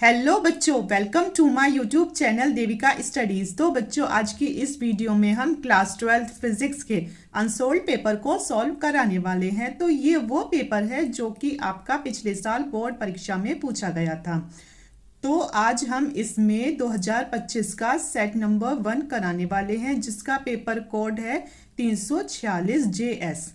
Hello बच्चों, welcome to my YouTube channel Devika studies. तो बच्चों, आज की इस वीडियो में हम क्लास 12 फिजिक्स के अनसोल्ड पेपर को सॉल्व कराने वाले हैं। तो ये वो पेपर है जो कि आपका पिछले साल बोर्ड परीक्षा में पूछा गया था। तो आज हम इसमें 2025 का सेट नंबर 1 कराने वाले हैं, जिसका पेपर कोड है 346 JS।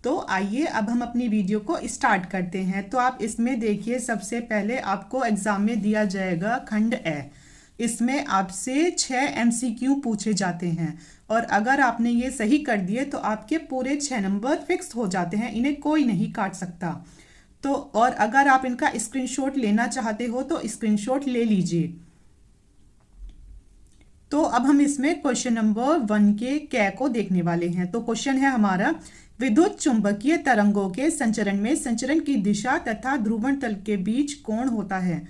तो आइए अब हम अपनी वीडियो को स्टार्ट करते हैं। तो आप इसमें देखिए, सबसे पहले आपको एग्जाम में दिया जाएगा खंड ए। इसमें आपसे 6 MCQ पूछे जाते हैं और अगर आपने ये सही कर दिए तो आपके पूरे 6 नंबर फिक्स हो जाते हैं, इन्हें कोई नहीं काट सकता। तो और अगर आप इनका स्क्रीनशॉट लेना चाहते हो तो स्क्रीनशॉट ले लीजिए। तो अब हम इसमें क्वेश्चन नंबर 1 के कै को देखने वाले हैं। तो क्वेश्चन है हमारा, विद्युत चुंबकीय तरंगों के संचरण में संचरण की दिशा तथा ध्रुवण तल के बीच कोण होता है।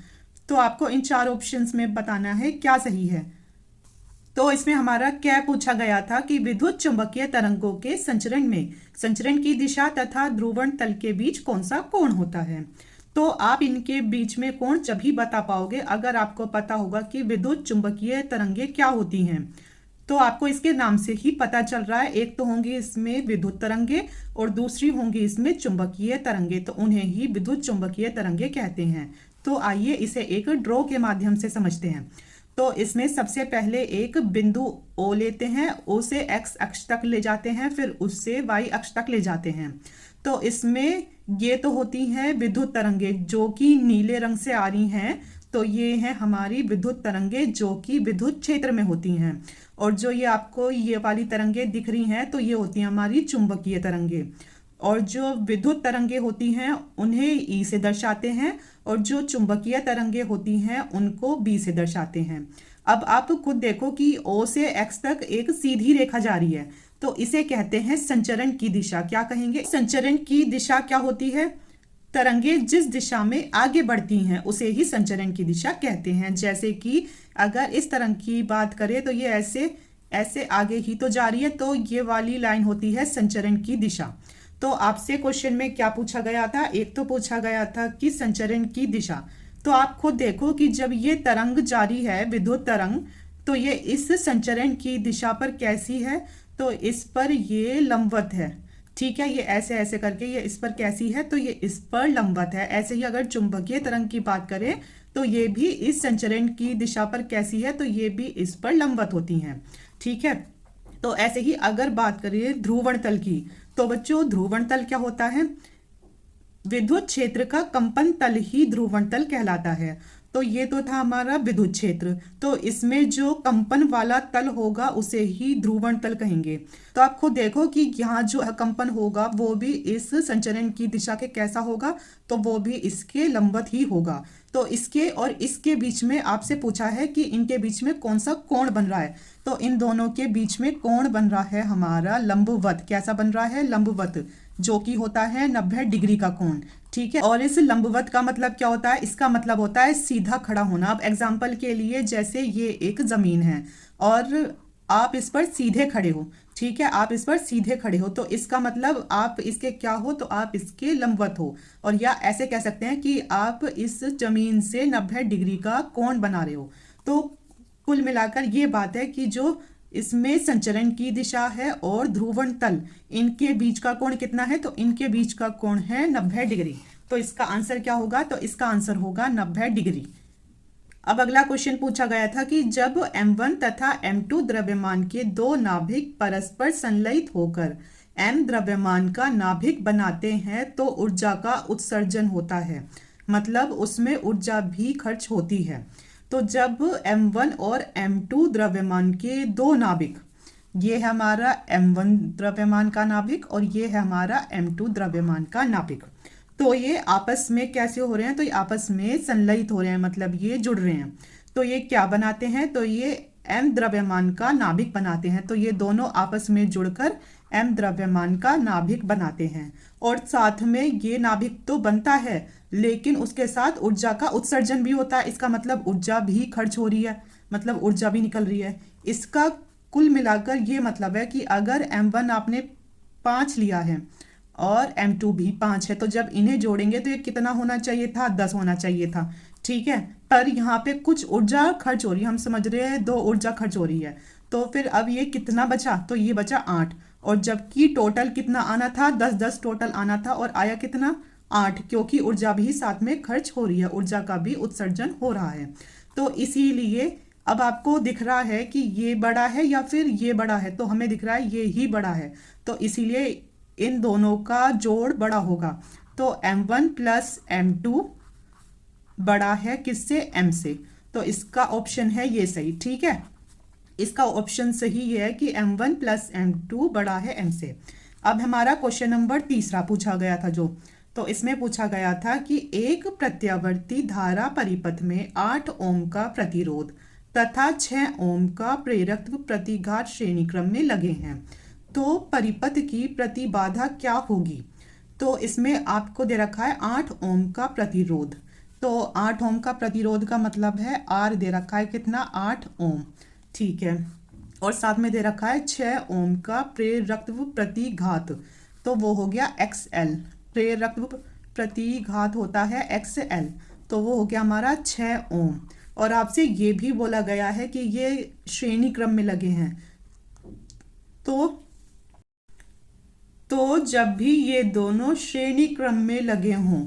तो आपको इन 4 ऑप्शंस में बताना है क्या सही है। तो इसमें हमारा क्या पूछा गया था कि विद्युत चुंबकीय तरंगों के संचरण में संचरण की दिशा तथा ध्रुवण तल के बीच कौन सा कोण होता है। तो आप इनके बीच में कोण जब ही बता पाओगे अगर आपको पता होगा कि विद्युत चुंबकीय तरंगे क्या होती हैं। तो आपको इसके नाम से ही पता चल रहा है, एक तो होंगी इसमें विद्युत तरंगे और दूसरी होंगी इसमें चुंबकीय तरंगे, तो उन्हें ही विद्युत चुंबकीय तरंगे कहते हैं। तो आइए इसे एक ड्रॉ के माध्यम से समझते हैं। तो इसमें सबसे पहले एक बिंदु O लेते हैं, O से X अक्ष तक ले जाते हैं, फिर उससे Y अक्ष तक ले जाते हैं। तो इसमें ये तो होती हैं विद्युत तरंगे जो कि नीले रंग से आ रही हैं। तो ये है हमारी विद्युत तरंगे जो कि विद्युत क्षेत्र में होती हैं। और जो ये आपको ये वाली तरंगे दिख रही हैं तो ये होती हैं हमारी चुंबकीय तरंगे। और जो विद्युत तरंगे होती हैं उन्हें E से दर्शाते हैं और जो चुंबकीय तरंगे होती हैं उनको B से दर्शाते हैं। अब आप खुद देखो कि O से X तक एक सीधी रेखा जा रही है, तो इसे कहते हैं संचरण की दिशा। क्या कहेंगे? संचरण की दिशा क्या होती है? तरंगे जिस दिशा में आगे बढ़ती हैं उसे ही संचरण की दिशा कहते हैं। जैसे कि अगर इस तरंग की बात करें तो ये ऐसे ऐसे आगे ही तो जा रही है, तो ये वाली लाइन होती है संचरण की दिशा। तो आपसे क्वेश्चन में क्या पूछा गया था? एक तो पूछा गया था कि संचरण की दिशा। तो आप खुद देखो कि जब ये तरंग जारी है, विद्युत तरंग, तो ये इस संचरण की दिशा पर कैसी है? तो इस पर ये लंबवत है। ठीक है, ये ऐसे ऐसे करके ये इस पर कैसी है? तो ये इस पर लंबवत है। ऐसे ही अगर चुंबकीय तरंग की बात करें तो ये भी इस संचरण की दिशा पर कैसी है? तो ये भी इस पर लंबवत होती हैं। ठीक है, तो ऐसे ही अगर बात करें ध्रुवण तल की, तो बच्चों ध्रुवण तल क्या होता है? विद्युत क्षेत्र का कंपन तल ही ध्रुवण तल कहलाता है। तो ये तो था हमारा विद्युत क्षेत्र, तो इसमें जो कंपन वाला तल होगा उसे ही ध्रुवण तल कहेंगे। तो आप खुद देखो कि यहाँ जो कंपन होगा वो भी इस संचरण की दिशा के कैसा होगा? तो वो भी इसके लंबवत ही होगा। तो इसके और इसके बीच में आपसे पूछा है कि इनके बीच में कौन सा कोण बन रहा है। तो इन दोनों के बीच में कोण बन रहा है हमारा लंबवत। कैसा बन रहा है? लंबवत, जो कि होता है 90 डिग्री का कोण। ठीक है, और इस लंबवत का मतलब क्या होता है? इसका मतलब होता है सीधा खड़ा होना। अब एग्जाम्पल के लिए, जैसे ये एक जमीन है और आप इस पर सीधे खड़े हो। ठीक है, आप इस पर सीधे खड़े हो, तो इसका मतलब आप इसके क्या हो? तो आप इसके लंबवत हो। और या ऐसे कह सकते हैं कि आप इस जमीन से 90 डिग्री का कोण बना रहे हो। तो कुल मिलाकर ये बात है कि जो इसमें संचरण की दिशा है और ध्रुवण तल, इनके बीच का कोण कितना है? तो इनके बीच का कोण है 90 डिग्री। तो इसका आंसर क्या होगा? तो इसका आंसर होगा 90 डिग्री। अब अगला क्वेश्चन पूछा गया था कि जब M1 तथा M2 द्रव्यमान के दो नाभिक परस्पर संलयित होकर M द्रव्यमान का नाभिक बनाते हैं तो ऊर्जा का उत्सर्जन होता है, मतलब उसमें ऊर्जा भी खर्च होती है। तो जब M1 और M2 द्रव्यमान के दो नाभिक, ये है हमारा M1 द्रव्यमान का नाभिक और ये है हमारा M2 द्रव्यमान का नाभिक, तो ये आपस में कैसे हो रहे हैं? तो ये आपस में संलयित हो रहे हैं, मतलब ये जुड़ रहे हैं। तो ये क्या बनाते हैं? तो ये M द्रव्यमान का नाभिक बनाते हैं। तो ये दोनों आपस में जुड़कर M द्रव्यमान का नाभिक बनाते हैं। और साथ में ये नाभिक तो बनता है, लेकिन उसके साथ ऊर्जा का उत्सर्जन भी होता है। इसका मतलब ऊर्जा भी खर्च हो रही है, मतलब ऊर्जा भी निकल रही है। इसका कुल मिलाकर ये मतलब है कि अगर M1 आपने 5 लिया है और M2 भी 5 है, तो जब इन्हें जोड़ेंगे तो ये कितना होना चाहिए था? 10 होना चाहिए था। ठीक है, पर यहाँ पे कुछ ऊर्जा खर्च हो रही है, हम समझ रहे हैं 2 ऊर्जा खर्च हो रही है। तो फिर अब ये कितना बचा, तो ये बचा 8, और जबकि टोटल कितना आना था, 10-10 टोटल आना था, और आया कितना 8, क्योंकि ऊर्जा भी साथ में खर्च हो रही है, ऊर्जा का भी उत्सर्जन हो रहा है। तो इसीलिए अब आपको दिख रहा है कि ये बड़ा है या फिर ये बड़ा है, तो हमें दिख रहा है ये ही बड़ा है, तो इसीलिए इन दोनों का जोड़ बड़ा होगा। तो m1 प्लस m2 बड़ा है किससे, m से, तो इसका ऑप्शन है ये सही। ठीक है, इसका ऑप्शन सही ये है कि m1 प्लस m2 बड़ा है m से। अब हमारा क्वेश्चन नंबर 3 पूछा गया था जो, तो इसमें पूछा गया था कि एक प्रत्यावर्ती धारा परिपथ में 8 ओम का प्रतिरोध तथा 6 ओम का प्रेरकत्व प्रतिघात श्रेणी क्रम में लगे हैं, तो परिपथ की प्रतिबाधा क्या होगी। तो इसमें आपको दे रखा है 8 ओम का प्रतिरोध, तो 8 ओम का प्रतिरोध का मतलब है R दे रखा है कितना, 8 ओम। ठीक है, और साथ में दे रखा है 6 ओम का प्रेरकत्व प्रतिघात, तो वो हो गया XL, प्रेरकत्व प्रतिघात होता है XL, तो वो हो गया हमारा 6 ओम। और आपसे ये भी बोला गया है कि ये श्रेणी क्रम में लगे हैं, तो जब भी ये दोनों श्रेणी क्रम में लगे हों,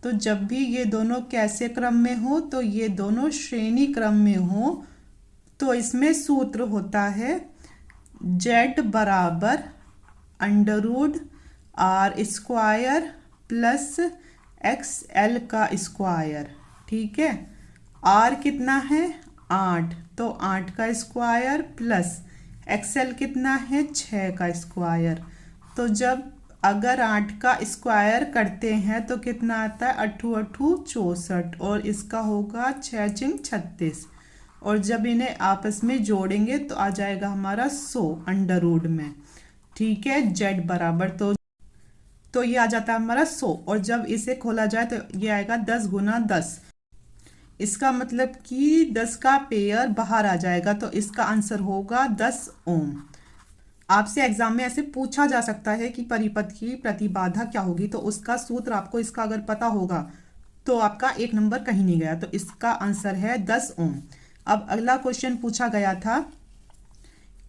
तो जब भी ये दोनों कैसे क्रम में हो, तो ये दोनों श्रेणी क्रम में हो, तो इसमें सूत्र होता है Z बराबर under root R square plus XL का स्क्वायर। ठीक है, R कितना है 8, तो 8 का स्क्वायर प्लस XL कितना है 6 का स्क्वायर। तो जब अगर 8 का स्क्वायर करते हैं तो कितना आता है, 8 8 64, और इसका होगा 6 6 36, और जब इन्हें आपस में जोड़ेंगे तो आ जाएगा हमारा 100 अंडरवुड में। ठीक है, Z बराबर तो ये आ जाता है हमारा 100, और जब इसे खोला जाए तो ये आएगा 10 गुना 10, इसका मतलब कि 10 का पेयर बाहर आ जाएगा, तो इसका आंसर होगा 10 ओम। आपसे एग्जाम में ऐसे पूछा जा सकता है कि परिपथ की प्रतिबाधा क्या होगी, तो उसका सूत्र आपको इसका अगर पता होगा तो आपका 1 नंबर कहीं नहीं गया, तो इसका आंसर है 10 ओम। अब अगला क्वेश्चन पूछा गया था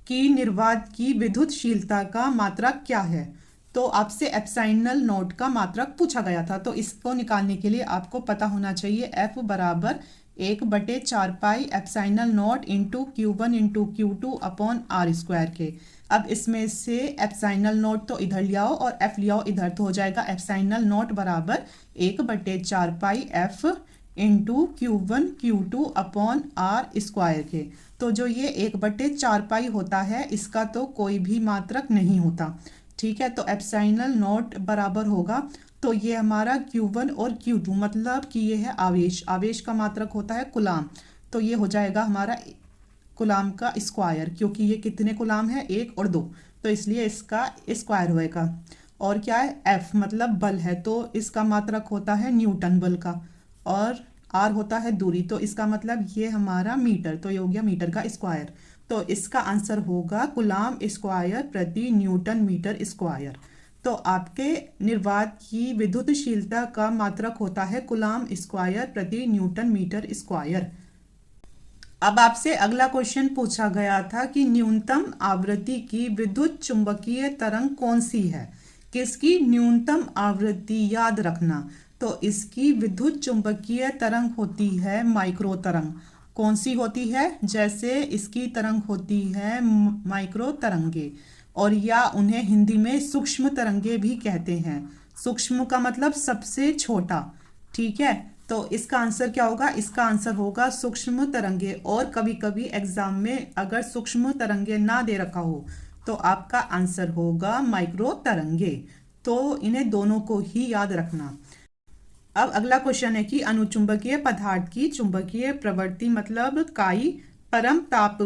कि निर्वात की विद्युतशीलता का मात्रक क्या है, तो आपसे एप्साइनल नोट का मात्रक पूछा गया था, तो इसको निकालने के लिए आपको पता होना चाहिए F बराबर 1/4 pi epsilon naught into Q1 into Q2 upon R square के। अब इसमें से एप्साइनल नोट तो इधर ले आओ और F ले आओ इधर, तो हो जाएगा एप्साइनल नोट बराबर 1/4 पाई F into Q1 Q2 upon R square के। तो जो ये 1/4 पाई होता है इसका तो कोई भी मात्रक नहीं होता। ठीक है, तो एप्साइनल नोट बराबर होगा, तो ये हमारा Q1 और Q2 मतलब कि ये है आवेश, आवेश का मात्रक होता है कुलाम, तो ये हो जाएगा हमारा कुलाम का स्क्वायर, क्योंकि ये कितने कुलाम है 1 और 2, तो इसलिए इसका स्क्वायर होएगा। और क्या है F मतलब बल है, तो इसका मात्रक होता है न्यूटन बल का, और R होता है दूरी, तो इसका मतलब ये हमारा मीटर, तो ये हो गया मीटर का स्क्वायर, तो इसका आंसर होगा कुलाम स्क्वायर प्रति न्यूटन मीटर स्क्वायर। तो आपके निर्वात की विद्युतशीलता का मात्रक होता है कुलाम स्क्वायर प्रति न्यूटन मीटर स्क्वायर। अब आपसे अगला क्वेश्चन पूछा गया था कि न्यूनतम आवृत्ति की विद्युत चुंबकीय तरंग कौन सी है, किसकी न्यूनतम आवृत्ति याद रखना, तो इसकी विद्युत चुंबकीय तरंग होती है माइक्रो तरंग। कौन सी होती है, जैसे इसकी तरंग होती है माइक्रो तरंगे, और या उन्हें हिंदी में सूक्ष्म तरंगे भी कहते हैं। सूक्ष्म का मतलब सबसे छोटा। ठीक है, तो इसका आंसर क्या होगा, इसका आंसर होगा सूक्ष्म तरंगे। और कभी कभी एग्जाम में अगर सूक्ष्म तरंगे ना दे रखा हो तो आपका आंसर होगा माइक्रो तरंगे, तो इन्हें दोनों को ही याद रखना। अब अगला क्वेश्चन है कि अनुचुंबकीय पदार्थ की चुंबकीय प्रवृत्ति मतलब काई परम ताप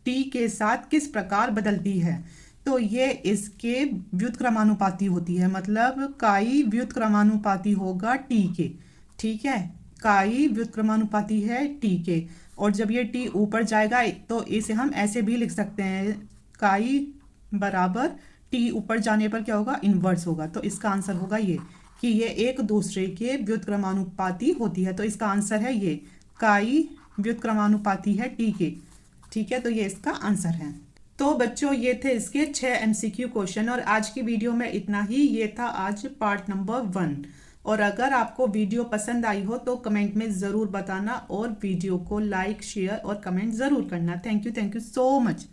T के साथ किस प्रकार बदलती है, तो ये इसके व्युत्क्रमानुपाती होती है, मतलब काई व्युत्क्रमानुपाती होगा T के। ठीक है, काई व्युत्क्रमानुपाती है T के, और जब ये T ऊपर जाएगा तो इसे हम ऐसे भी लिख सकते हैं, काई बराबर T ऊपर जाने पर क्या होगा, इन्वर्स होगा, तो इसका आंसर होगा ये कि ये एक दूसरे के व्युत्क्रमानुपाती होती है। तो इसका आंसर है ये, काई व्युत्क्रमानुपाती है टी के। ठीक है, तो ये इसका आंसर है। तो बच्चों ये थे इसके 6 MCQ क्वेश्चन और आज की वीडियो में इतना ही। ये था आज पार्ट नंबर 1। और अगर आपको वीडियो पसंद आई हो तो कमेंट में ज़रूर बताना और वीडियो को लाइक, शेयर और कमेंट ज़रूर करना। Thank you so much.